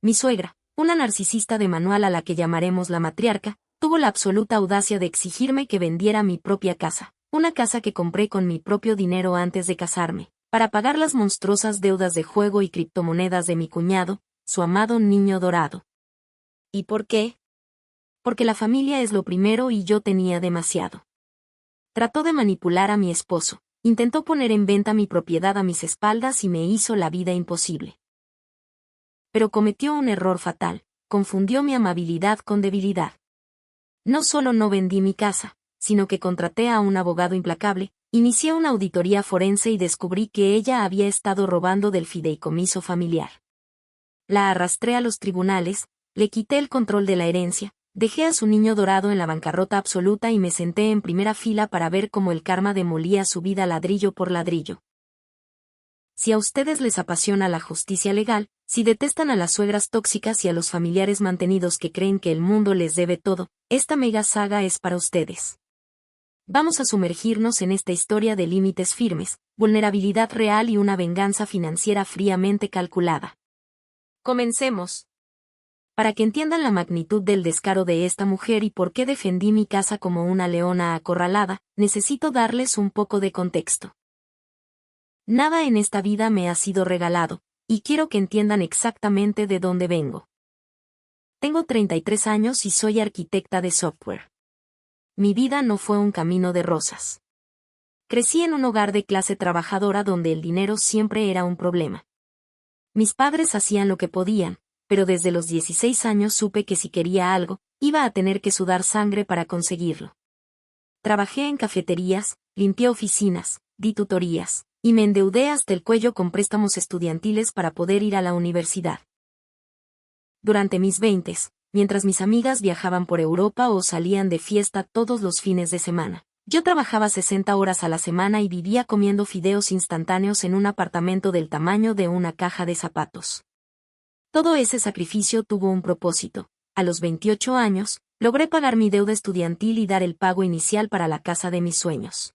Mi suegra, una narcisista de manual a la que llamaremos la matriarca, tuvo la absoluta audacia de exigirme que vendiera mi propia casa, una casa que compré con mi propio dinero antes de casarme, para pagar las monstruosas deudas de juego y criptomonedas de mi cuñado, su amado niño dorado. ¿Y por qué? Porque la familia es lo primero y yo tenía demasiado. Trató de manipular a mi esposo, intentó poner en venta mi propiedad a mis espaldas y me hizo la vida imposible. Pero cometió un error fatal, confundió mi amabilidad con debilidad. No solo no vendí mi casa, sino que contraté a un abogado implacable, inicié una auditoría forense y descubrí que ella había estado robando del fideicomiso familiar. La arrastré a los tribunales, le quité el control de la herencia, dejé a su niño dorado en la bancarrota absoluta y me senté en primera fila para ver cómo el karma demolía su vida ladrillo por ladrillo. Si a ustedes les apasiona la justicia legal, si detestan a las suegras tóxicas y a los familiares mantenidos que creen que el mundo les debe todo, esta mega saga es para ustedes. Vamos a sumergirnos en esta historia de límites firmes, vulnerabilidad real y una venganza financiera fríamente calculada. Comencemos. Para que entiendan la magnitud del descaro de esta mujer y por qué defendí mi casa como una leona acorralada, necesito darles un poco de contexto. Nada en esta vida me ha sido regalado, y quiero que entiendan exactamente de dónde vengo. Tengo 33 años y soy arquitecta de software. Mi vida no fue un camino de rosas. Crecí en un hogar de clase trabajadora donde el dinero siempre era un problema. Mis padres hacían lo que podían, pero desde los 16 años supe que si quería algo, iba a tener que sudar sangre para conseguirlo. Trabajé en cafeterías, limpié oficinas, di tutorías, y me endeudé hasta el cuello con préstamos estudiantiles para poder ir a la universidad. Durante mis 20s, mientras mis amigas viajaban por Europa o salían de fiesta todos los fines de semana, yo trabajaba 60 horas a la semana y vivía comiendo fideos instantáneos en un apartamento del tamaño de una caja de zapatos. Todo ese sacrificio tuvo un propósito. A los 28 años, logré pagar mi deuda estudiantil y dar el pago inicial para la casa de mis sueños.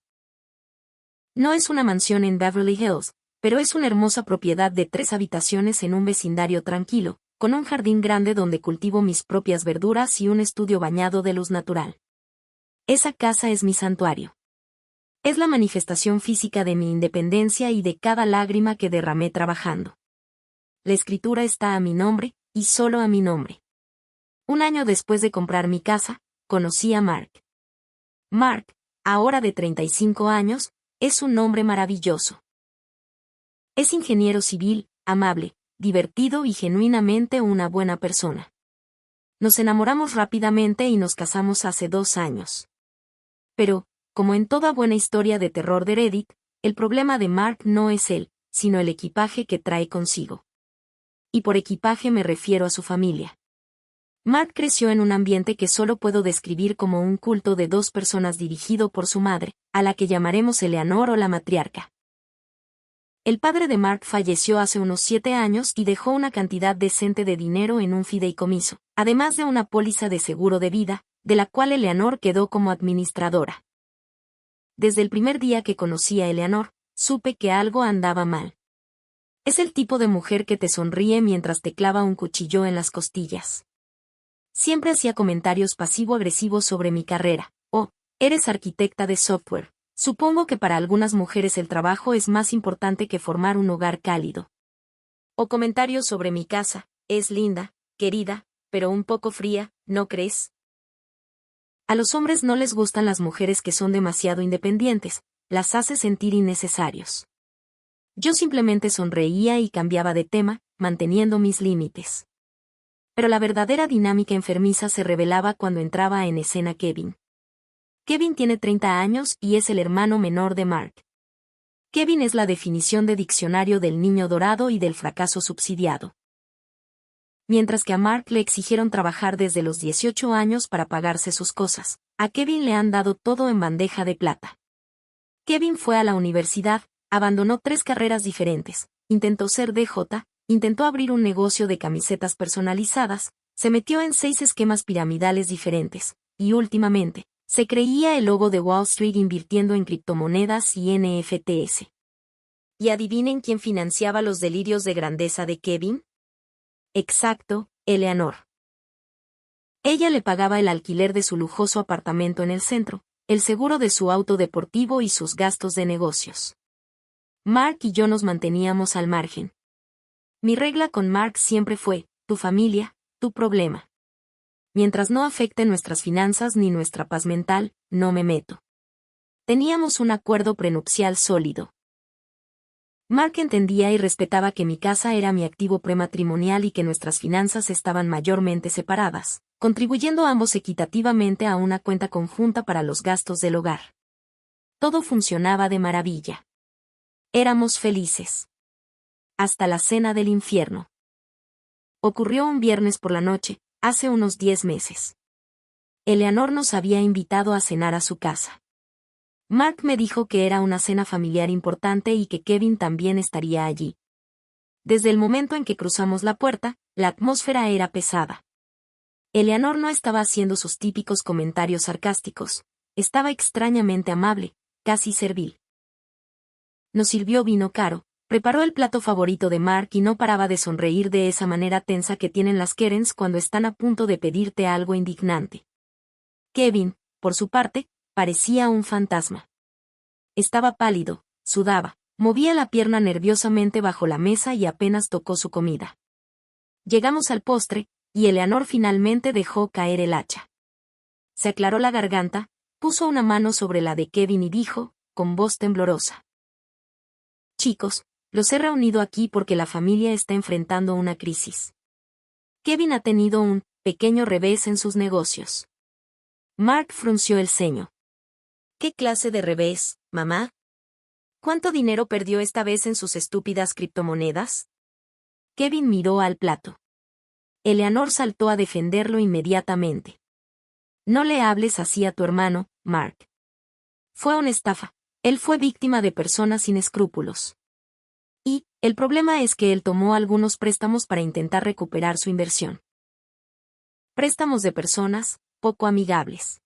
No es una mansión en Beverly Hills, pero es una hermosa propiedad de 3 habitaciones en un vecindario tranquilo, con un jardín grande donde cultivo mis propias verduras y un estudio bañado de luz natural. Esa casa es mi santuario. Es la manifestación física de mi independencia y de cada lágrima que derramé trabajando. La escritura está a mi nombre, y solo a mi nombre. Un año después de comprar mi casa, conocí a Mark. Mark, ahora de 35 años, es un hombre maravilloso. Es ingeniero civil, amable, divertido y genuinamente una buena persona. Nos enamoramos rápidamente y nos casamos hace 2 años. Pero, como en toda buena historia de terror de Reddit, el problema de Mark no es él, sino el equipaje que trae consigo. Y por equipaje me refiero a su familia. Mark creció en un ambiente que solo puedo describir como un culto de 2 personas dirigido por su madre, a la que llamaremos Eleanor o la matriarca. El padre de Mark falleció hace unos 7 años y dejó una cantidad decente de dinero en un fideicomiso, además de una póliza de seguro de vida, de la cual Eleanor quedó como administradora. Desde el primer día que conocí a Eleanor, supe que algo andaba mal. Es el tipo de mujer que te sonríe mientras te clava un cuchillo en las costillas. Siempre hacía comentarios pasivo-agresivos sobre mi carrera. Oh, eres arquitecta de software. Supongo que para algunas mujeres el trabajo es más importante que formar un hogar cálido. O comentarios sobre mi casa. Es linda, querida, pero un poco fría, ¿no crees? A los hombres no les gustan las mujeres que son demasiado independientes, las hace sentir innecesarios. Yo simplemente sonreía y cambiaba de tema, manteniendo mis límites. Pero la verdadera dinámica enfermiza se revelaba cuando entraba en escena Kevin. Kevin tiene 30 años y es el hermano menor de Mark. Kevin es la definición de diccionario del niño dorado y del fracaso subsidiado. Mientras que a Mark le exigieron trabajar desde los 18 años para pagarse sus cosas, a Kevin le han dado todo en bandeja de plata. Kevin fue a la universidad, abandonó 3 carreras diferentes, intentó ser DJ, intentó abrir un negocio de camisetas personalizadas, se metió en 6 esquemas piramidales diferentes, y últimamente, se creía el logo de Wall Street invirtiendo en criptomonedas y NFTs. ¿Y adivinen quién financiaba los delirios de grandeza de Kevin? Exacto, Eleanor. Ella le pagaba el alquiler de su lujoso apartamento en el centro, el seguro de su auto deportivo y sus gastos de negocios. Mark y yo nos manteníamos al margen. Mi regla con Mark siempre fue, tu familia, tu problema. Mientras no afecte nuestras finanzas ni nuestra paz mental, no me meto. Teníamos un acuerdo prenupcial sólido. Mark entendía y respetaba que mi casa era mi activo prematrimonial y que nuestras finanzas estaban mayormente separadas, contribuyendo ambos equitativamente a una cuenta conjunta para los gastos del hogar. Todo funcionaba de maravilla. Éramos felices. Hasta la cena del infierno. Ocurrió un viernes por la noche, hace unos 10 meses. Eleanor nos había invitado a cenar a su casa. Mark me dijo que era una cena familiar importante y que Kevin también estaría allí. Desde el momento en que cruzamos la puerta, la atmósfera era pesada. Eleanor no estaba haciendo sus típicos comentarios sarcásticos, estaba extrañamente amable, casi servil. Nos sirvió vino caro, preparó el plato favorito de Mark y no paraba de sonreír de esa manera tensa que tienen las Karens cuando están a punto de pedirte algo indignante. Kevin, por su parte, parecía un fantasma. Estaba pálido, sudaba, movía la pierna nerviosamente bajo la mesa y apenas tocó su comida. Llegamos al postre, y Eleanor finalmente dejó caer el hacha. Se aclaró la garganta, puso una mano sobre la de Kevin y dijo, con voz temblorosa: Chicos, los he reunido aquí porque la familia está enfrentando una crisis. Kevin ha tenido un pequeño revés en sus negocios. Mark frunció el ceño. ¿Qué clase de revés, mamá? ¿Cuánto dinero perdió esta vez en sus estúpidas criptomonedas? Kevin miró al plato. Eleanor saltó a defenderlo inmediatamente. No le hables así a tu hermano, Mark. Fue una estafa. Él fue víctima de personas sin escrúpulos. Y, el problema es que él tomó algunos préstamos para intentar recuperar su inversión. Préstamos de personas, poco amigables.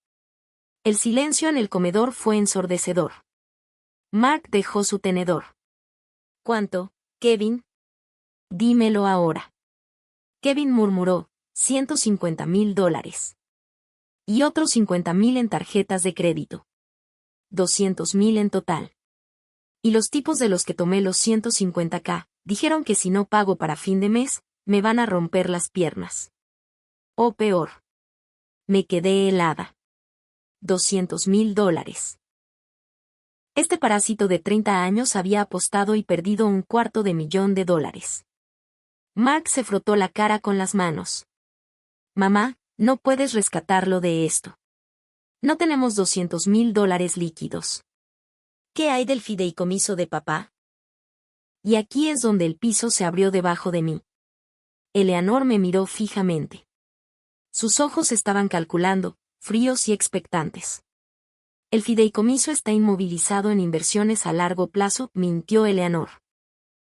El silencio en el comedor fue ensordecedor. Mark dejó su tenedor. ¿Cuánto, Kevin? Dímelo ahora. Kevin murmuró, $150,000. Y otros 50,000 en tarjetas de crédito. 200,000 en total. Y los tipos de los que tomé los 150K, dijeron que si no pago para fin de mes, me van a romper las piernas. O peor. Me quedé helada. $200,000. Este parásito de 30 años había apostado y perdido $250,000. Mark se frotó la cara con las manos. Mamá, no puedes rescatarlo de esto. No tenemos $200,000 líquidos. ¿Qué hay del fideicomiso de papá? Y aquí es donde el piso se abrió debajo de mí. Eleanor me miró fijamente. Sus ojos estaban calculando, fríos y expectantes. El fideicomiso está inmovilizado en inversiones a largo plazo, mintió Eleanor.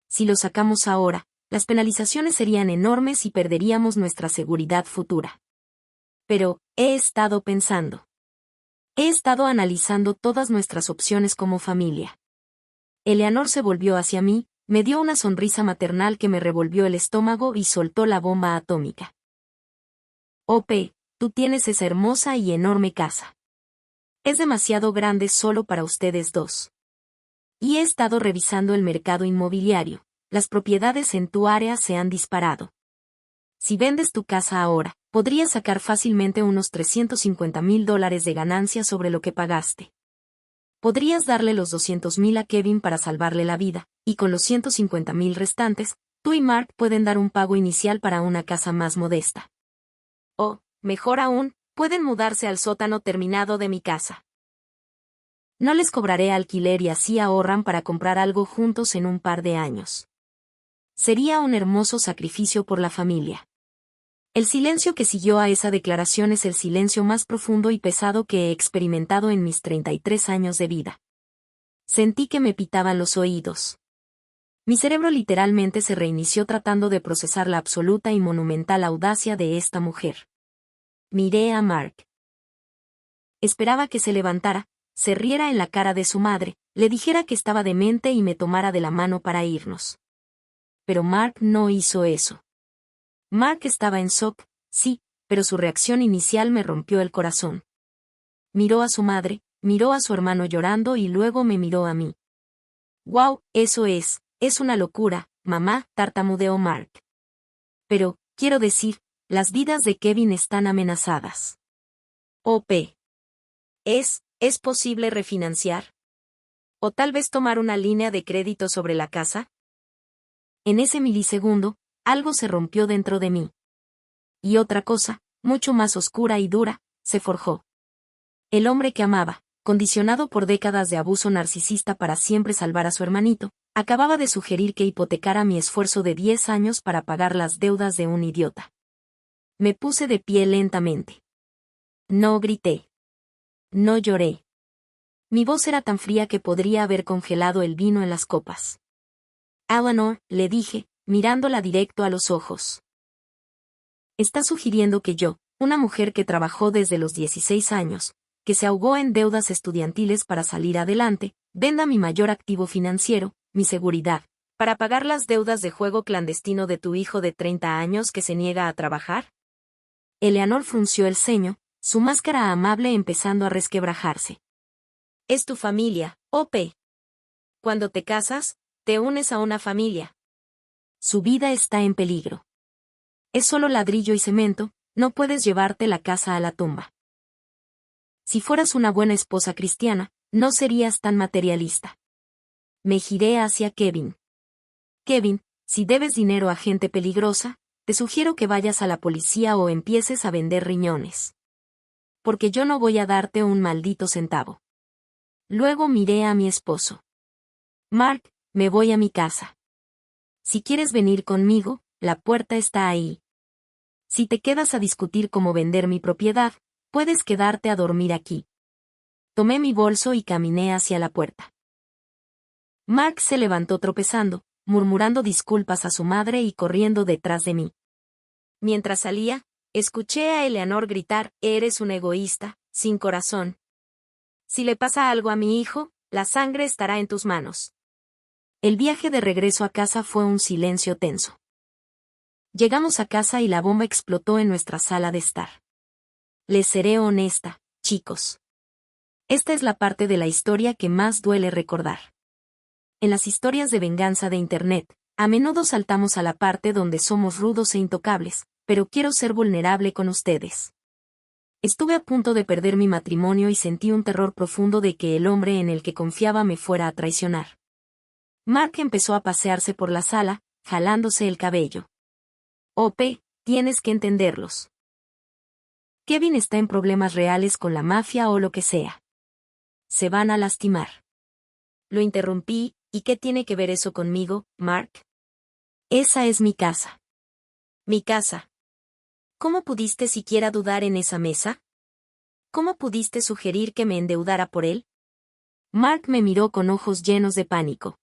Si lo sacamos ahora, las penalizaciones serían enormes y perderíamos nuestra seguridad futura. Pero, he estado pensando. He estado analizando todas nuestras opciones como familia. Eleanor se volvió hacia mí, me dio una sonrisa maternal que me revolvió el estómago y soltó la bomba atómica. Ope, tú tienes esa hermosa y enorme casa. Es demasiado grande solo para ustedes dos. Y he estado revisando el mercado inmobiliario. Las propiedades en tu área se han disparado. Si vendes tu casa ahora, podrías sacar fácilmente unos $350,000 de ganancia sobre lo que pagaste. Podrías darle los 200,000 a Kevin para salvarle la vida, y con los 150,000 restantes, tú y Mark pueden dar un pago inicial para una casa más modesta. O, mejor aún, pueden mudarse al sótano terminado de mi casa. No les cobraré alquiler y así ahorran para comprar algo juntos en un par de años. Sería un hermoso sacrificio por la familia. El silencio que siguió a esa declaración es el silencio más profundo y pesado que he experimentado en mis 33 años de vida. Sentí que me pitaban los oídos. Mi cerebro literalmente se reinició tratando de procesar la absoluta y monumental audacia de esta mujer. Miré a Mark. Esperaba que se levantara, se riera en la cara de su madre, le dijera que estaba demente y me tomara de la mano para irnos. Pero Mark no hizo eso. Mark estaba en shock, sí, pero su reacción inicial me rompió el corazón. Miró a su madre, miró a su hermano llorando y luego me miró a mí. «Wow, eso es una locura, mamá», tartamudeó Mark. «Pero, quiero decir, las vidas de Kevin están amenazadas». «OP. ¿Es posible refinanciar? ¿O tal vez tomar una línea de crédito sobre la casa?» En ese milisegundo, algo se rompió dentro de mí. Y otra cosa, mucho más oscura y dura, se forjó. El hombre que amaba, condicionado por décadas de abuso narcisista para siempre salvar a su hermanito, acababa de sugerir que hipotecara mi esfuerzo de 10 años para pagar las deudas de un idiota. Me puse de pie lentamente. No grité. No lloré. Mi voz era tan fría que podría haber congelado el vino en las copas. «Eleanor», le dije, mirándola directo a los ojos. «Está sugiriendo que yo, una mujer que trabajó desde los 16 años, que se ahogó en deudas estudiantiles para salir adelante, venda mi mayor activo financiero, mi seguridad, para pagar las deudas de juego clandestino de tu hijo de 30 años que se niega a trabajar?» Eleanor frunció el ceño, su máscara amable empezando a resquebrajarse. «Es tu familia, OP. Cuando te casas, te unes a una familia. Su vida está en peligro. Es solo ladrillo y cemento, no puedes llevarte la casa a la tumba. Si fueras una buena esposa cristiana, no serías tan materialista». Me giré hacia Kevin. «Kevin, si debes dinero a gente peligrosa, te sugiero que vayas a la policía o empieces a vender riñones. Porque yo no voy a darte un maldito centavo». Luego miré a mi esposo. «Mark, me voy a mi casa. Si quieres venir conmigo, la puerta está ahí. Si te quedas a discutir cómo vender mi propiedad, puedes quedarte a dormir aquí». Tomé mi bolso y caminé hacia la puerta. Mark se levantó tropezando, murmurando disculpas a su madre y corriendo detrás de mí. Mientras salía, escuché a Eleanor gritar: «Eres un egoísta, sin corazón. Si le pasa algo a mi hijo, la sangre estará en tus manos». El viaje de regreso a casa fue un silencio tenso. Llegamos a casa y la bomba explotó en nuestra sala de estar. Les seré honesta, chicos. Esta es la parte de la historia que más duele recordar. En las historias de venganza de Internet, a menudo saltamos a la parte donde somos rudos e intocables, pero quiero ser vulnerable con ustedes. Estuve a punto de perder mi matrimonio y sentí un terror profundo de que el hombre en el que confiaba me fuera a traicionar. Mark empezó a pasearse por la sala, jalándose el cabello. «OP, tienes que entenderlos. Kevin está en problemas reales con la mafia o lo que sea. Se van a lastimar». Lo interrumpí. «¿Y qué tiene que ver eso conmigo, Mark? Esa es mi casa». «¿Mi casa? ¿Cómo pudiste siquiera dudar en esa mesa? ¿Cómo pudiste sugerir que me endeudara por él?» Mark me miró con ojos llenos de pánico.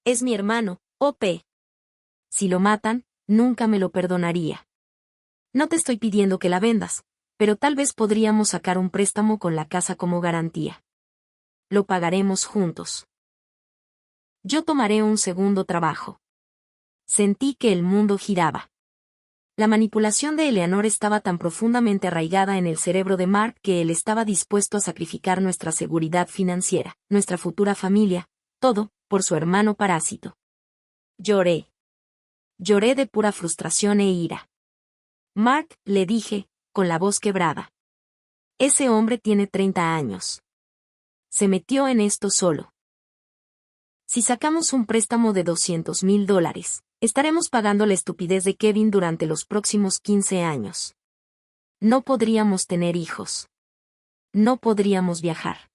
«Es mi hermano, OP. Si lo matan, nunca me lo perdonaría. No te estoy pidiendo que la vendas, pero tal vez podríamos sacar un préstamo con la casa como garantía. Lo pagaremos juntos. Yo tomaré un segundo trabajo». Sentí que el mundo giraba. La manipulación de Eleanor estaba tan profundamente arraigada en el cerebro de Mark que él estaba dispuesto a sacrificar nuestra seguridad financiera, nuestra futura familia, todo, por su hermano parásito. Lloré. Lloré de pura frustración e ira. «Mark», le dije, con la voz quebrada. «Ese hombre tiene 30 años. Se metió en esto solo. Si sacamos un préstamo de $200,000, estaremos pagando la estupidez de Kevin durante los próximos 15 años. No podríamos tener hijos. No podríamos viajar.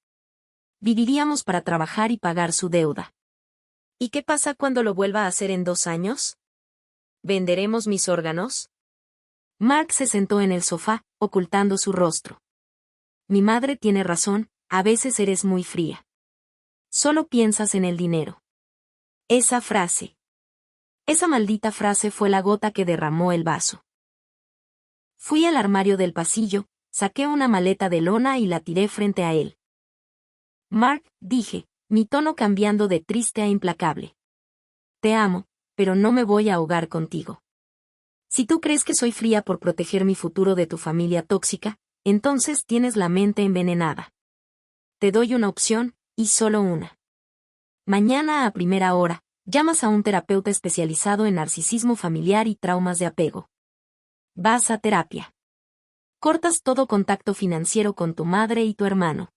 Viviríamos para trabajar y pagar su deuda. ¿Y qué pasa cuando lo vuelva a hacer en 2 años? ¿Venderemos mis órganos?» Mark se sentó en el sofá, ocultando su rostro. «Mi madre tiene razón, a veces eres muy fría. Solo piensas en el dinero». Esa frase. Esa maldita frase fue la gota que derramó el vaso. Fui al armario del pasillo, saqué una maleta de lona y la tiré frente a él. «Mark», dije, mi tono cambiando de triste a implacable. «Te amo, pero no me voy a ahogar contigo. Si tú crees que soy fría por proteger mi futuro de tu familia tóxica, entonces tienes la mente envenenada. Te doy una opción, y solo una. Mañana a primera hora, llamas a un terapeuta especializado en narcisismo familiar y traumas de apego. Vas a terapia. Cortas todo contacto financiero con tu madre y tu hermano.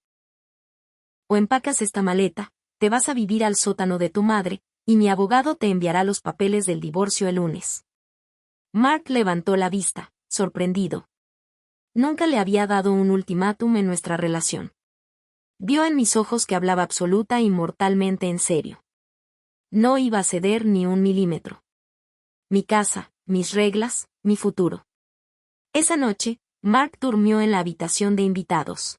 O empacas esta maleta, te vas a vivir al sótano de tu madre, y mi abogado te enviará los papeles del divorcio el lunes. Mark levantó la vista, sorprendido. Nunca le había dado un ultimátum en nuestra relación. Vio en mis ojos que hablaba absoluta y mortalmente en serio. No iba a ceder ni un milímetro. Mi casa, mis reglas, mi futuro. Esa noche, Mark durmió en la habitación de invitados.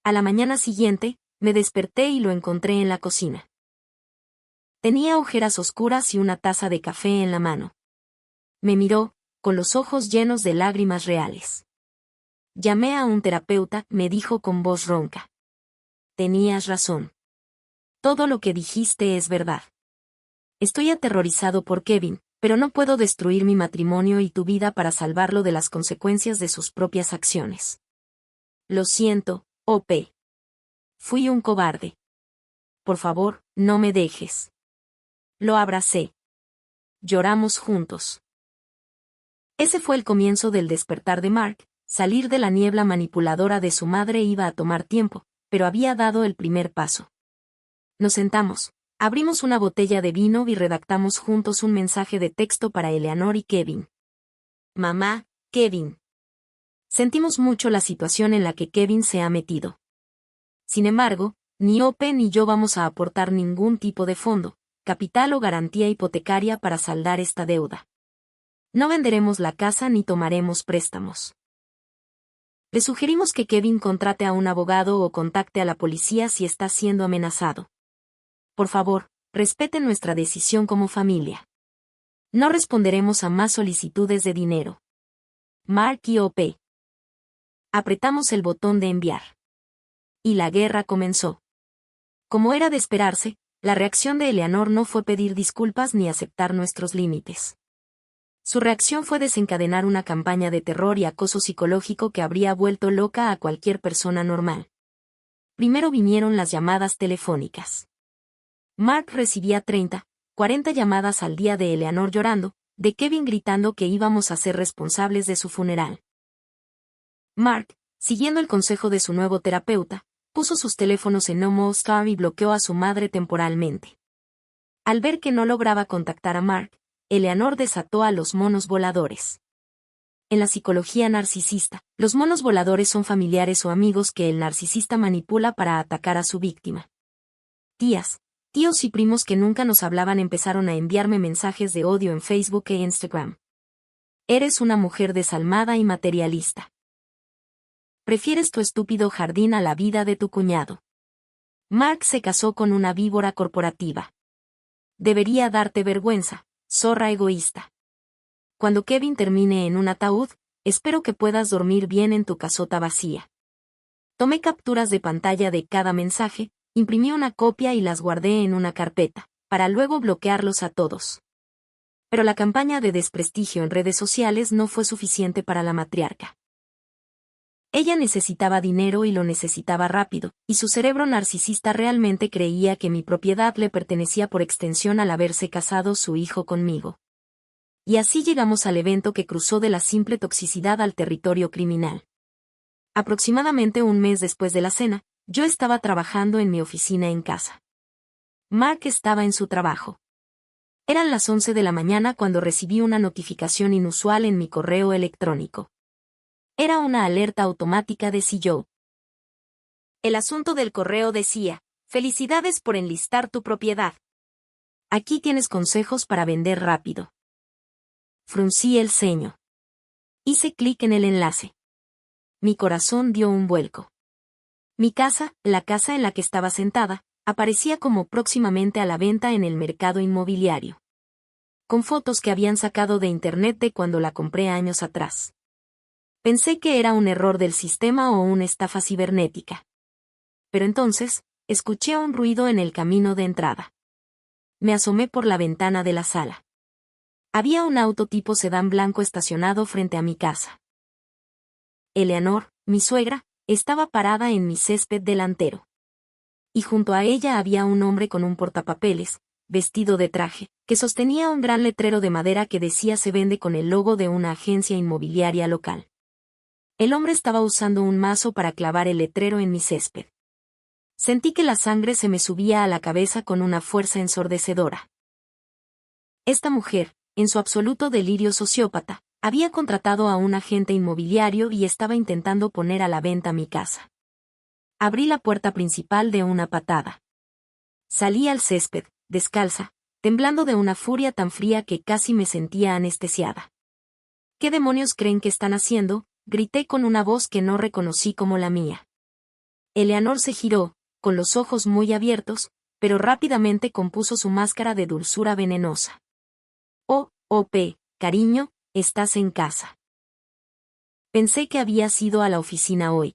A la mañana siguiente, me desperté y lo encontré en la cocina. Tenía ojeras oscuras y una taza de café en la mano. Me miró, con los ojos llenos de lágrimas reales. Llamé a un terapeuta, me dijo con voz ronca. Tenías razón. Todo lo que dijiste es verdad. Estoy aterrorizado por Kevin, pero no puedo destruir mi matrimonio y tu vida para salvarlo de las consecuencias de sus propias acciones. Lo siento, O.P. Fui un cobarde. Por favor, no me dejes. Lo abracé. Lloramos juntos. Ese fue el comienzo del despertar de Mark. Salir de la niebla manipuladora de su madre iba a tomar tiempo, pero había dado el primer paso. Nos sentamos, abrimos una botella de vino y redactamos juntos un mensaje de texto para Eleanor y Kevin. Mamá, Kevin. Sentimos mucho la situación en la que Kevin se ha metido. Sin embargo, ni Ope ni yo vamos a aportar ningún tipo de fondo, capital o garantía hipotecaria para saldar esta deuda. No venderemos la casa ni tomaremos préstamos. Le sugerimos que Kevin contrate a un abogado o contacte a la policía si está siendo amenazado. Por favor, respeten nuestra decisión como familia. No responderemos a más solicitudes de dinero. Mark y O.P. Apretamos el botón de enviar. Y la guerra comenzó. Como era de esperarse, la reacción de Eleanor no fue pedir disculpas ni aceptar nuestros límites. Su reacción fue desencadenar una campaña de terror y acoso psicológico que habría vuelto loca a cualquier persona normal. Primero vinieron las llamadas telefónicas. Mark recibía 30, 40 llamadas al día de Eleanor llorando, de Kevin gritando que íbamos a ser responsables de su funeral. Mark, siguiendo el consejo de su nuevo terapeuta, puso sus teléfonos en No More Star y bloqueó a su madre temporalmente. Al ver que no lograba contactar a Mark, Eleanor desató a los monos voladores. En la psicología narcisista, los monos voladores son familiares o amigos que el narcisista manipula para atacar a su víctima. Tías, tíos y primos que nunca nos hablaban empezaron a enviarme mensajes de odio en Facebook e Instagram. Eres una mujer desalmada y materialista. Prefieres tu estúpido jardín a la vida de tu cuñado. Mark se casó con una víbora corporativa. Debería darte vergüenza, zorra egoísta. Cuando Kevin termine en un ataúd, espero que puedas dormir bien en tu casota vacía. Tomé capturas de pantalla de cada mensaje, imprimí una copia y las guardé en una carpeta, para luego bloquearlos a todos. Pero la campaña de desprestigio en redes sociales no fue suficiente para la matriarca. Ella necesitaba dinero y lo necesitaba rápido, y su cerebro narcisista realmente creía que mi propiedad le pertenecía por extensión al haberse casado su hijo conmigo. Y así llegamos al evento que cruzó de la simple toxicidad al territorio criminal. Aproximadamente un mes después de la cena, yo estaba trabajando en mi oficina en casa. Mark estaba en su trabajo. Eran las 11 de la mañana cuando recibí una notificación inusual en mi correo electrónico. Era una alerta automática de CEO. El asunto del correo decía: felicidades por enlistar tu propiedad. Aquí tienes consejos para vender rápido. Fruncí el ceño. Hice clic en el enlace. Mi corazón dio un vuelco. Mi casa, la casa en la que estaba sentada, aparecía como próximamente a la venta en el mercado inmobiliario. Con fotos que habían sacado de internet de cuando la compré años atrás. Pensé que era un error del sistema o una estafa cibernética. Pero entonces, escuché un ruido en el camino de entrada. Me asomé por la ventana de la sala. Había un auto tipo sedán blanco estacionado frente a mi casa. Eleanor, mi suegra, estaba parada en mi césped delantero. Y junto a ella había un hombre con un portapapeles, vestido de traje, que sostenía un gran letrero de madera que decía se vende con el logo de una agencia inmobiliaria local. El hombre estaba usando un mazo para clavar el letrero en mi césped. Sentí que la sangre se me subía a la cabeza con una fuerza ensordecedora. Esta mujer, en su absoluto delirio sociópata, había contratado a un agente inmobiliario y estaba intentando poner a la venta mi casa. Abrí la puerta principal de una patada. Salí al césped, descalza, temblando de una furia tan fría que casi me sentía anestesiada. ¿Qué demonios creen que están haciendo?, grité con una voz que no reconocí como la mía. Eleanor se giró, con los ojos muy abiertos, pero rápidamente compuso su máscara de dulzura venenosa. Oh, cariño, estás en casa. Pensé que habías ido a la oficina hoy.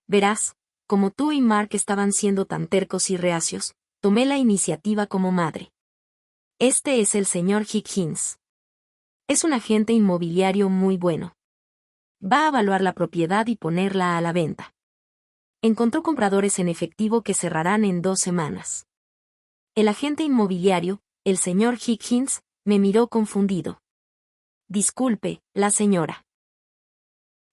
Verás, como tú y Mark estaban siendo tan tercos y reacios, tomé la iniciativa como madre. Este es el señor Higgins. Es un agente inmobiliario muy bueno. Va a evaluar la propiedad y ponerla a la venta. Encontró compradores en efectivo que cerrarán en 2 semanas. El agente inmobiliario, el señor Higgins, me miró confundido. Disculpe, la señora.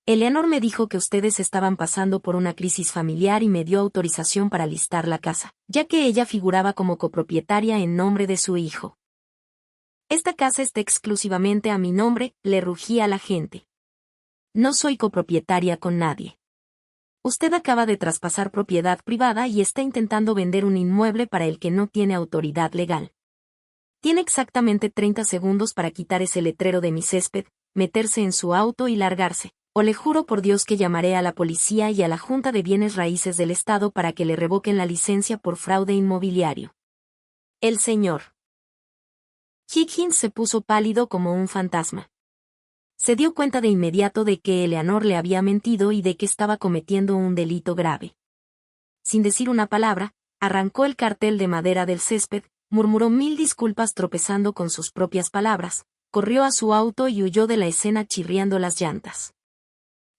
Eleanor me dijo que ustedes estaban pasando por una crisis familiar y me dio autorización para listar la casa, ya que ella figuraba como copropietaria en nombre de su hijo. Esta casa está exclusivamente a mi nombre, le rugí a la gente. No soy copropietaria con nadie. Usted acaba de traspasar propiedad privada y está intentando vender un inmueble para el que no tiene autoridad legal. Tiene exactamente 30 segundos para quitar ese letrero de mi césped, meterse en su auto y largarse, o le juro por Dios que llamaré a la policía y a la Junta de Bienes Raíces del Estado para que le revoquen la licencia por fraude inmobiliario. El señor Higgins se puso pálido como un fantasma. Se dio cuenta de inmediato de que Eleanor le había mentido y de que estaba cometiendo un delito grave. Sin decir una palabra, arrancó el cartel de madera del césped, murmuró 1000 disculpas tropezando con sus propias palabras, corrió a su auto y huyó de la escena chirriando las llantas.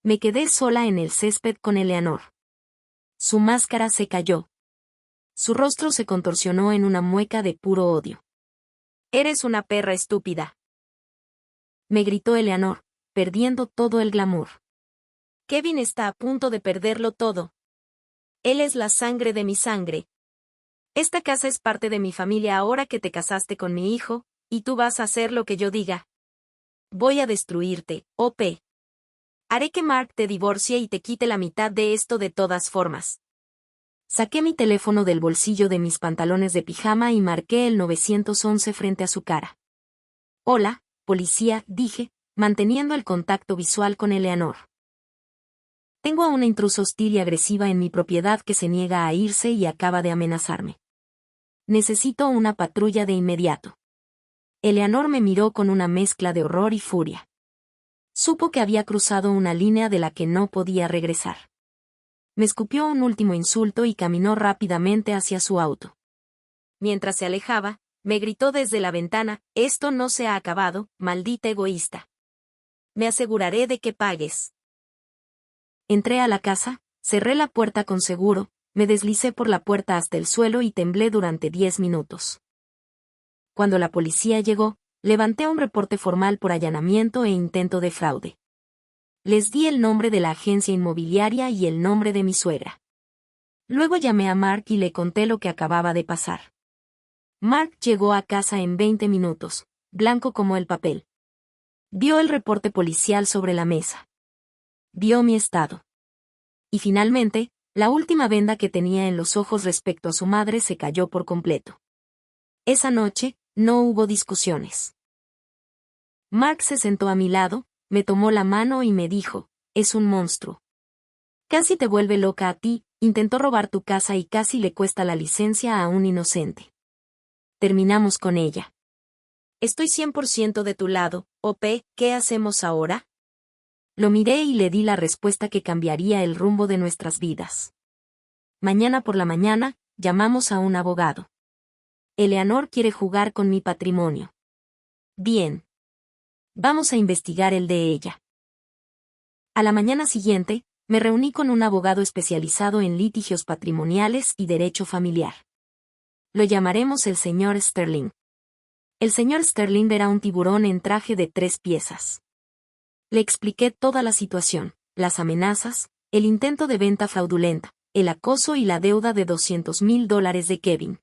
Me quedé sola en el césped con Eleanor. Su máscara se cayó. Su rostro se contorsionó en una mueca de puro odio. «Eres una perra estúpida», me gritó Eleanor, perdiendo todo el glamour. «Kevin está a punto de perderlo todo. Él es la sangre de mi sangre. Esta casa es parte de mi familia ahora que te casaste con mi hijo, y tú vas a hacer lo que yo diga. Voy a destruirte, OP. Haré que Mark te divorcie y te quite la mitad de esto de todas formas». Saqué mi teléfono del bolsillo de mis pantalones de pijama y marqué el 911 frente a su cara. «Hola, policía», dije, manteniendo el contacto visual con Eleanor. Tengo a una intrusa hostil y agresiva en mi propiedad que se niega a irse y acaba de amenazarme. Necesito una patrulla de inmediato. Eleanor me miró con una mezcla de horror y furia. Supo que había cruzado una línea de la que no podía regresar. Me escupió un último insulto y caminó rápidamente hacia su auto. Mientras se alejaba, me gritó desde la ventana: «Esto no se ha acabado, maldita egoísta. Me aseguraré de que pagues». Entré a la casa, cerré la puerta con seguro, me deslicé por la puerta hasta el suelo y temblé durante 10 minutos. Cuando la policía llegó, levanté un reporte formal por allanamiento e intento de fraude. Les di el nombre de la agencia inmobiliaria y el nombre de mi suegra. Luego llamé a Mark y le conté lo que acababa de pasar. Mark llegó a casa en 20 minutos, blanco como el papel. Vio el reporte policial sobre la mesa. Vio mi estado. Y finalmente, la última venda que tenía en los ojos respecto a su madre se cayó por completo. Esa noche, no hubo discusiones. Mark se sentó a mi lado, me tomó la mano y me dijo: «Es un monstruo. Casi te vuelve loca a ti, intentó robar tu casa y casi le cuesta la licencia a un inocente. Terminamos con ella. Estoy 100% de tu lado, OP, ¿qué hacemos ahora?». Lo miré y le di la respuesta que cambiaría el rumbo de nuestras vidas. Mañana por la mañana, llamamos a un abogado. Eleanor quiere jugar con mi patrimonio. Bien. Vamos a investigar el de ella. A la mañana siguiente, me reuní con un abogado especializado en litigios patrimoniales y derecho familiar. Lo llamaremos el señor Sterling. El señor Sterling era un tiburón en traje de 3 piezas. Le expliqué toda la situación, las amenazas, el intento de venta fraudulenta, el acoso y la deuda de $200,000 de Kevin.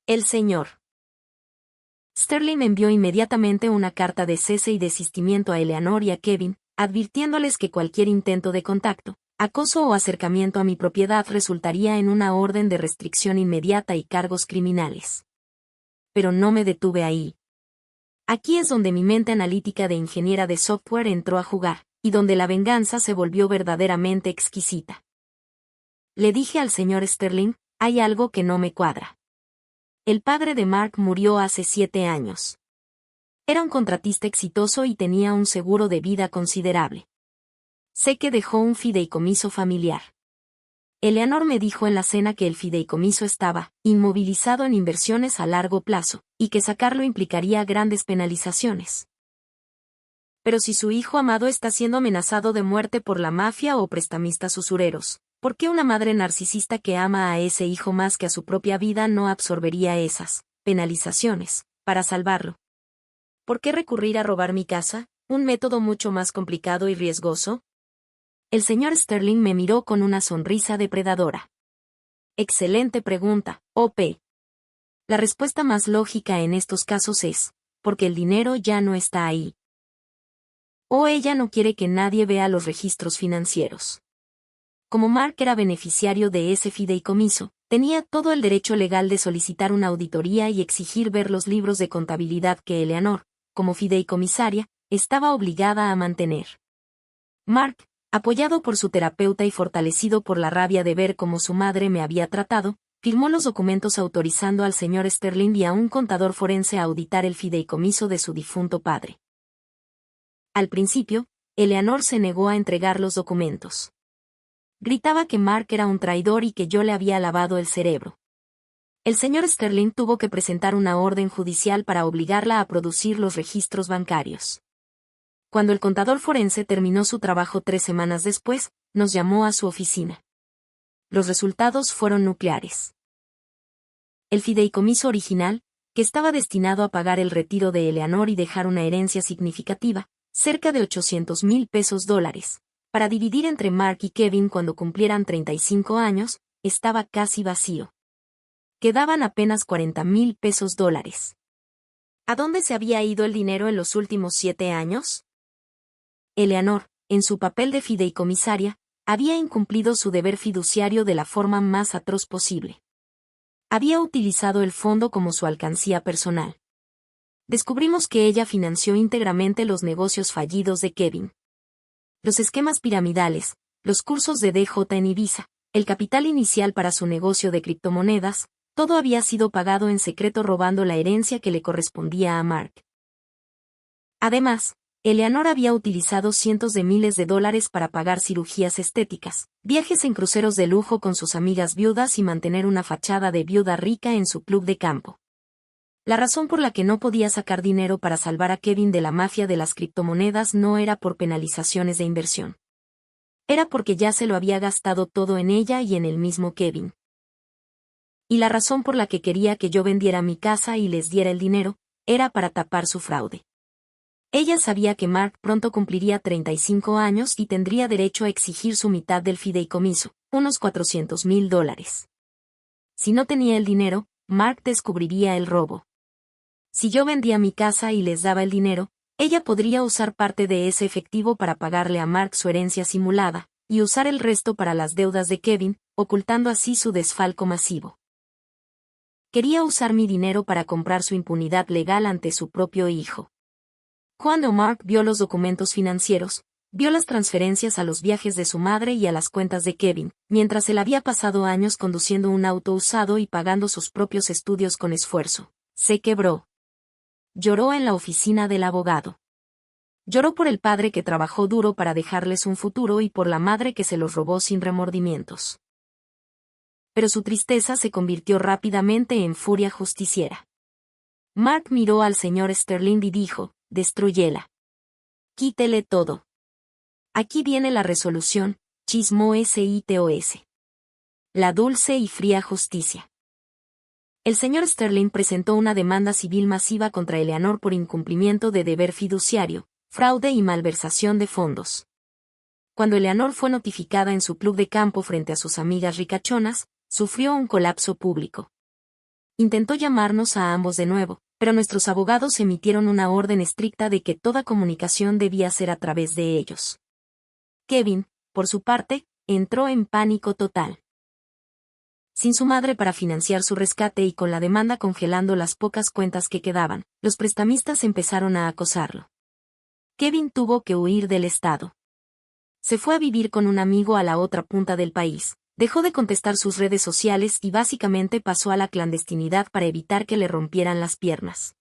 El señor Sterling envió inmediatamente una carta de cese y desistimiento a Eleanor y a Kevin, advirtiéndoles que cualquier intento de contacto, acoso o acercamiento a mi propiedad resultaría en una orden de restricción inmediata y cargos criminales. Pero no me detuve ahí. Aquí es donde mi mente analítica de ingeniera de software entró a jugar, y donde la venganza se volvió verdaderamente exquisita. Le dije al señor Sterling, hay algo que no me cuadra. El padre de Mark murió hace 7 años. Era un contratista exitoso y tenía un seguro de vida considerable. Sé que dejó un fideicomiso familiar. Eleanor me dijo en la cena que el fideicomiso estaba inmovilizado en inversiones a largo plazo, y que sacarlo implicaría grandes penalizaciones. Pero si su hijo amado está siendo amenazado de muerte por la mafia o prestamistas usureros, ¿por qué una madre narcisista que ama a ese hijo más que a su propia vida no absorbería esas penalizaciones para salvarlo? ¿Por qué recurrir a robar mi casa, un método mucho más complicado y riesgoso? El señor Sterling me miró con una sonrisa depredadora. Excelente pregunta, O.P. La respuesta más lógica en estos casos es, porque el dinero ya no está ahí. O ella no quiere que nadie vea los registros financieros. Como Mark era beneficiario de ese fideicomiso, tenía todo el derecho legal de solicitar una auditoría y exigir ver los libros de contabilidad que Eleanor, como fideicomisaria, estaba obligada a mantener. Mark, apoyado por su terapeuta y fortalecido por la rabia de ver cómo su madre me había tratado, firmó los documentos autorizando al señor Sterling y a un contador forense a auditar el fideicomiso de su difunto padre. Al principio, Eleanor se negó a entregar los documentos. Gritaba que Mark era un traidor y que yo le había lavado el cerebro. El señor Sterling tuvo que presentar una orden judicial para obligarla a producir los registros bancarios. Cuando el contador forense terminó su trabajo 3 semanas después, nos llamó a su oficina. Los resultados fueron nucleares. El fideicomiso original, que estaba destinado a pagar el retiro de Eleanor y dejar una herencia significativa, cerca de $800,000, para dividir entre Mark y Kevin cuando cumplieran 35 años, estaba casi vacío. Quedaban apenas $40,000. ¿A dónde se había ido el dinero en los últimos 7 años? Eleanor, en su papel de fideicomisaria, había incumplido su deber fiduciario de la forma más atroz posible. Había utilizado el fondo como su alcancía personal. Descubrimos que ella financió íntegramente los negocios fallidos de Kevin. Los esquemas piramidales, los cursos de DJ en Ibiza, el capital inicial para su negocio de criptomonedas, todo había sido pagado en secreto robando la herencia que le correspondía a Mark. Además, Eleanor había utilizado cientos de miles de dólares para pagar cirugías estéticas, viajes en cruceros de lujo con sus amigas viudas y mantener una fachada de viuda rica en su club de campo. La razón por la que no podía sacar dinero para salvar a Kevin de la mafia de las criptomonedas no era por penalizaciones de inversión. Era porque ya se lo había gastado todo en ella y en el mismo Kevin. Y la razón por la que quería que yo vendiera mi casa y les diera el dinero, era para tapar su fraude. Ella sabía que Mark pronto cumpliría 35 años y tendría derecho a exigir su mitad del fideicomiso, unos $400,000. Si no tenía el dinero, Mark descubriría el robo. Si yo vendía mi casa y les daba el dinero, ella podría usar parte de ese efectivo para pagarle a Mark su herencia simulada, y usar el resto para las deudas de Kevin, ocultando así su desfalco masivo. Quería usar mi dinero para comprar su impunidad legal ante su propio hijo. Cuando Mark vio los documentos financieros, vio las transferencias a los viajes de su madre y a las cuentas de Kevin, mientras él había pasado años conduciendo un auto usado y pagando sus propios estudios con esfuerzo, se quebró. Lloró en la oficina del abogado. Lloró por el padre que trabajó duro para dejarles un futuro y por la madre que se los robó sin remordimientos. Pero su tristeza se convirtió rápidamente en furia justiciera. Mark miró al señor Sterling y dijo, destrúyela. Quítele todo. Aquí viene la resolución, chismó SITOS. La dulce y fría justicia. El señor Sterling presentó una demanda civil masiva contra Eleanor por incumplimiento de deber fiduciario, fraude y malversación de fondos. Cuando Eleanor fue notificada en su club de campo frente a sus amigas ricachonas, sufrió un colapso público. Intentó llamarnos a ambos de nuevo, pero nuestros abogados emitieron una orden estricta de que toda comunicación debía ser a través de ellos. Kevin, por su parte, entró en pánico total. Sin su madre para financiar su rescate y con la demanda congelando las pocas cuentas que quedaban, los prestamistas empezaron a acosarlo. Kevin tuvo que huir del estado. Se fue a vivir con un amigo a la otra punta del país, dejó de contestar sus redes sociales y básicamente pasó a la clandestinidad para evitar que le rompieran las piernas.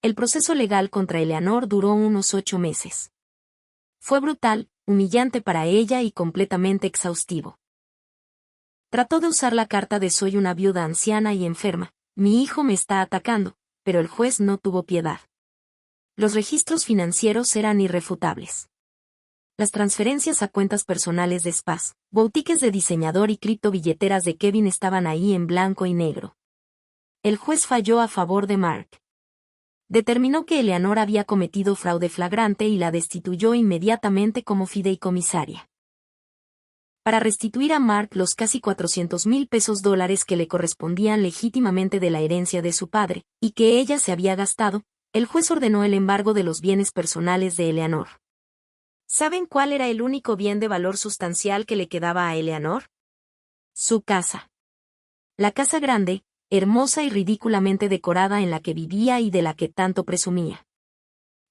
El proceso legal contra Eleanor duró unos 8 meses. Fue brutal, humillante para ella y completamente exhaustivo. Trató de usar la carta de soy una viuda anciana y enferma, mi hijo me está atacando, pero el juez no tuvo piedad. Los registros financieros eran irrefutables. Las transferencias a cuentas personales de spas, boutiques de diseñador y criptobilleteras de Kevin estaban ahí en blanco y negro. El juez falló a favor de Mark. Determinó que Eleanor había cometido fraude flagrante y la destituyó inmediatamente como fideicomisaria. Para restituir a Mark los casi $400,000 que le correspondían legítimamente de la herencia de su padre, y que ella se había gastado, el juez ordenó el embargo de los bienes personales de Eleanor. ¿Saben cuál era el único bien de valor sustancial que le quedaba a Eleanor? Su casa. La casa grande, hermosa y ridículamente decorada en la que vivía y de la que tanto presumía.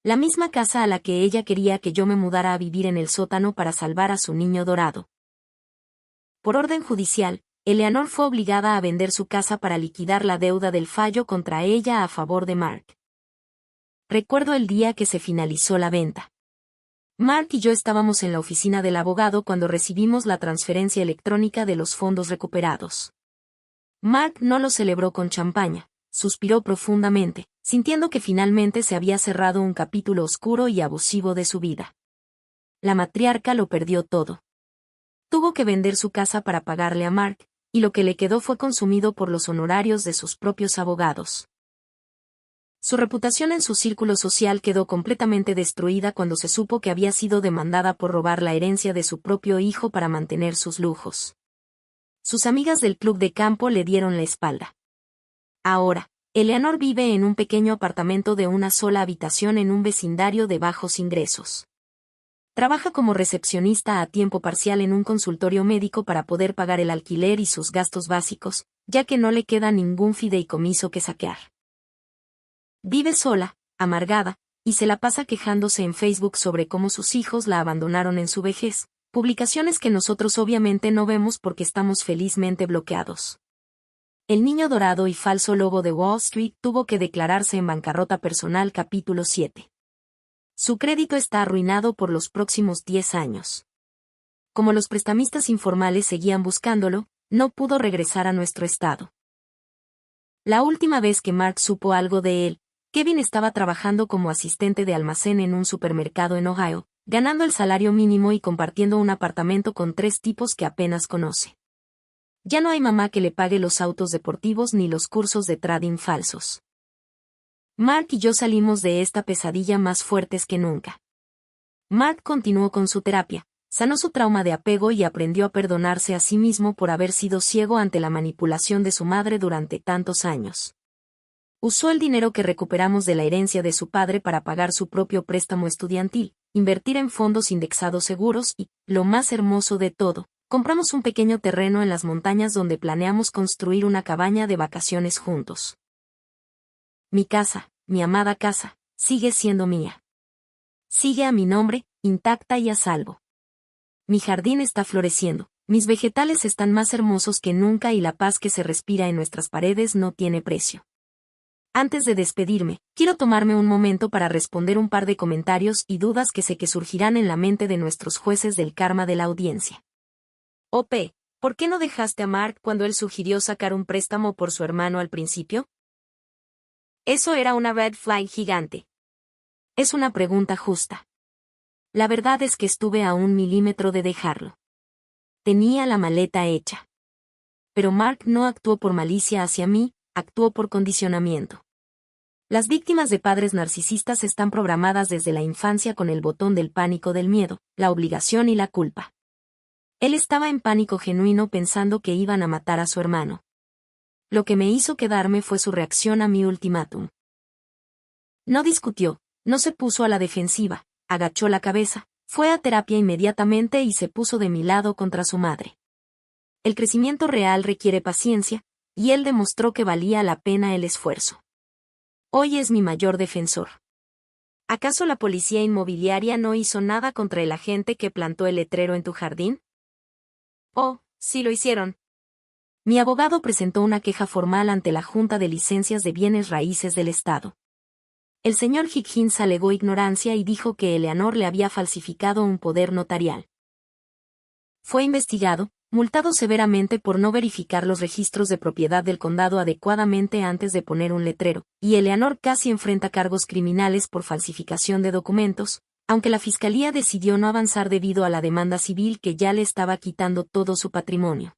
La misma casa a la que ella quería que yo me mudara a vivir en el sótano para salvar a su niño dorado. Por orden judicial, Eleanor fue obligada a vender su casa para liquidar la deuda del fallo contra ella a favor de Mark. Recuerdo el día que se finalizó la venta. Mark y yo estábamos en la oficina del abogado cuando recibimos la transferencia electrónica de los fondos recuperados. Mark no lo celebró con champaña, suspiró profundamente, sintiendo que finalmente se había cerrado un capítulo oscuro y abusivo de su vida. La matriarca lo perdió todo. Tuvo que vender su casa para pagarle a Mark, y lo que le quedó fue consumido por los honorarios de sus propios abogados. Su reputación en su círculo social quedó completamente destruida cuando se supo que había sido demandada por robar la herencia de su propio hijo para mantener sus lujos. Sus amigas del club de campo le dieron la espalda. Ahora, Eleanor vive en un pequeño apartamento de una sola habitación en un vecindario de bajos ingresos. Trabaja como recepcionista a tiempo parcial en un consultorio médico para poder pagar el alquiler y sus gastos básicos, ya que no le queda ningún fideicomiso que saquear. Vive sola, amargada, y se la pasa quejándose en Facebook sobre cómo sus hijos la abandonaron en su vejez, publicaciones que nosotros obviamente no vemos porque estamos felizmente bloqueados. El niño dorado y falso lobo de Wall Street tuvo que declararse en bancarrota personal capítulo 7. Su crédito está arruinado por los próximos 10 años. Como los prestamistas informales seguían buscándolo, no pudo regresar a nuestro estado. La última vez que Mark supo algo de él, Kevin estaba trabajando como asistente de almacén en un supermercado en Ohio, ganando el salario mínimo y compartiendo un apartamento con 3 tipos que apenas conoce. Ya no hay mamá que le pague los autos deportivos ni los cursos de trading falsos. Mark y yo salimos de esta pesadilla más fuertes que nunca. Mark continuó con su terapia, sanó su trauma de apego y aprendió a perdonarse a sí mismo por haber sido ciego ante la manipulación de su madre durante tantos años. Usó el dinero que recuperamos de la herencia de su padre para pagar su propio préstamo estudiantil, invertir en fondos indexados seguros y, lo más hermoso de todo, compramos un pequeño terreno en las montañas donde planeamos construir una cabaña de vacaciones juntos. Mi casa, mi amada casa, sigue siendo mía. Sigue a mi nombre, intacta y a salvo. Mi jardín está floreciendo, mis vegetales están más hermosos que nunca y la paz que se respira en nuestras paredes no tiene precio. Antes de despedirme, quiero tomarme un momento para responder un par de comentarios y dudas que sé que surgirán en la mente de nuestros jueces del karma de la audiencia. OP, ¿por qué no dejaste a Mark cuando él sugirió sacar un préstamo por su hermano al principio? Eso era una red flag gigante. Es una pregunta justa. La verdad es que estuve a 1 milímetro de dejarlo. Tenía la maleta hecha. Pero Mark no actuó por malicia hacia mí, actuó por condicionamiento. Las víctimas de padres narcisistas están programadas desde la infancia con el botón del pánico del miedo, la obligación y la culpa. Él estaba en pánico genuino pensando que iban a matar a su hermano. Lo que me hizo quedarme fue su reacción a mi ultimátum. No discutió, no se puso a la defensiva, agachó la cabeza, fue a terapia inmediatamente y se puso de mi lado contra su madre. El crecimiento real requiere paciencia, y él demostró que valía la pena el esfuerzo. Hoy es mi mayor defensor. ¿Acaso la policía inmobiliaria no hizo nada contra el agente que plantó el letrero en tu jardín? Oh, sí lo hicieron. Mi abogado presentó una queja formal ante la Junta de Licencias de Bienes Raíces del Estado. El señor Higgins alegó ignorancia y dijo que Eleanor le había falsificado un poder notarial. Fue investigado, multado severamente por no verificar los registros de propiedad del condado adecuadamente antes de poner un letrero, y Eleanor casi enfrenta cargos criminales por falsificación de documentos, aunque la fiscalía decidió no avanzar debido a la demanda civil que ya le estaba quitando todo su patrimonio.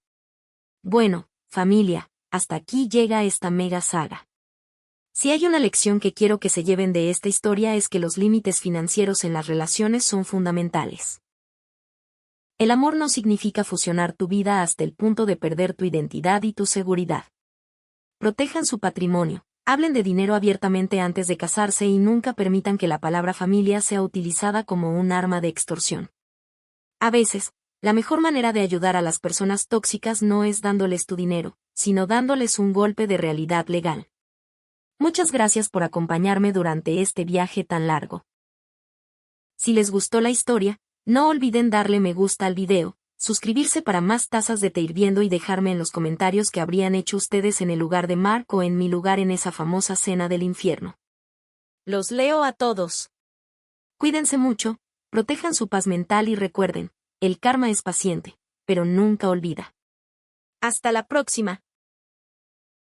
Bueno, familia, hasta aquí llega esta mega saga. Si hay una lección que quiero que se lleven de esta historia es que los límites financieros en las relaciones son fundamentales. El amor no significa fusionar tu vida hasta el punto de perder tu identidad y tu seguridad. Protejan su patrimonio, hablen de dinero abiertamente antes de casarse y nunca permitan que la palabra familia sea utilizada como un arma de extorsión. A veces, la mejor manera de ayudar a las personas tóxicas no es dándoles tu dinero, sino dándoles un golpe de realidad legal. Muchas gracias por acompañarme durante este viaje tan largo. Si les gustó la historia, no olviden darle me gusta al video, suscribirse para más tazas de té hirviendo y dejarme en los comentarios qué habrían hecho ustedes en el lugar de Mark o en mi lugar en esa famosa cena del infierno. Los leo a todos. Cuídense mucho, protejan su paz mental y recuerden, el karma es paciente, pero nunca olvida. Hasta la próxima.